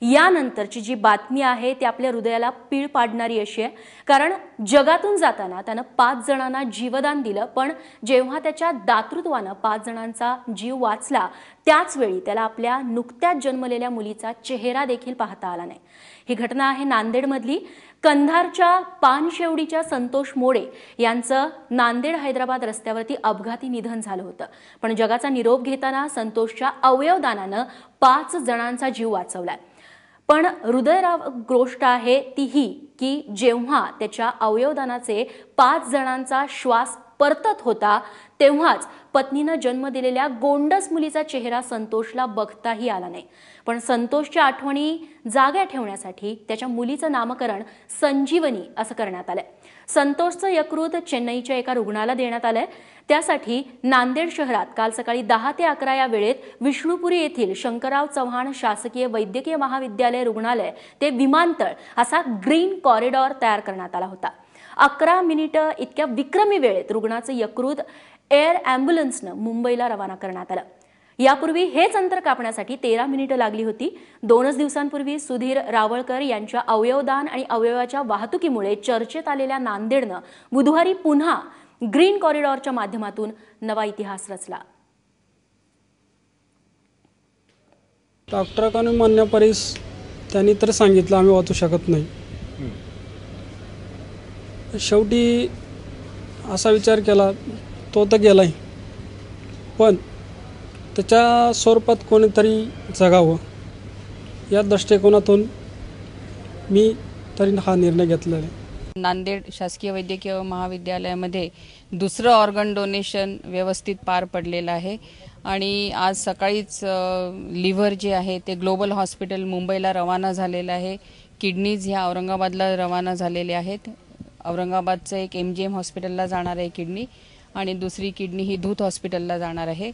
यानंतरची जी बातमी आहे ती आपल्या हृदयाला पीळ पाडणारी अशी आहे, कारण जगातून जाताना त्यानं 5 जणांना जीवदान दिलं, पण जेव्हा त्याच्या दातृत्वानं 5 जणांचा जीव वाचला त्याच वेळी त्याला आपल्या नुकत्याच जन्मलेल्या मुलीचा चेहरा देखील पाहता आला नाही। ही घटना आहे नांदेडमधली। कंधारच्या पानशेवडीच्या संतोष मोडे यांचं नांदेड हैदराबाद रस्त्यावरती अपघाती निधन झालं होतं, पण जगाचा निरोप घेताना संतोषच्या अवयवदानानं 5 जणांचा जीव वाचवलाय। पण हृदयराव गोष्ट आहे ती ही की जेव्हा त्याच्या अवयवदानाचे 5 जणांचा श्वास परतत होता तेव्हाच पत्नीनं जन्म दिलेल्या गोंडस मुलीचा चेहरा संतोषला बघताही आला नाही। पण संतोषच्या आठवणी जाग्या ठेवण्यासाठी त्याच्या मुलीचं नामकरण संजीवनी असं करण्यात आलंय। संतोषचं यकृत चेन्नईच्या एका रुग्णाला देण्यात आलंय। त्यासाठी नांदेड शहरात काल सकाळी 10 ते 11 या वेळेत विष्णुपुरी येथील शंकरराव चव्हाण शासकीय वैद्यकीय महाविद्यालय रुग्णालय ते विमानतळ असा ग्रीन कॉरिडॉर तयार करण्यात आला होता। 11 मिनिटं इतक्या विक्रमी वेळेत रुग्णाचं यकृत एअर ॲम्ब्युलन्सनं मुंबईला रवाना करण्यात आलं। यापूर्वी हेच अंतर कापण्यासाठी 13 मिनिटं लागली होती। 2 दिवसांपूर्वी सुधीर रावळकर यांच्या अवयवदान आणि अवयवाच्या वाहतुकीमुळे चर्चेत आलेल्या नांदेडनं बुधवारी पुन्हा ग्रीन कॉरिडॉरच्या माध्यमातून नवा इतिहास रचला। डॉक्टरांनी म्हणण्यापरीस त्यांनी तर सांगितलं आम्ही वाचू शकत नाही। शेवटी असा विचार केला तो तर गेलाय, पण त्याच्या स्वरूपात कोणीतरी जगावं या दृष्टिकोनातून मी तरी हा निर्णय घेतलेला आहे। नांदेड शासकीय वैद्यकीय महाविद्यालयामध्ये दुसरं ऑर्गन डोनेशन व्यवस्थित पार पडलेलं आहे आणि आज सकाळीच लिव्हर जे आहे ते ग्लोबल हॉस्पिटल मुंबईला रवाना झालेलं आहे। किडनीज ह्या औरंगाबादला रवाना झालेल्या आहेत। औरंगाबादचं एक MGM हॉस्पिटलला जाणार आहे किडनी आणि दुसरी किडनी ही धूत हॉस्पिटलला जाणार आहे।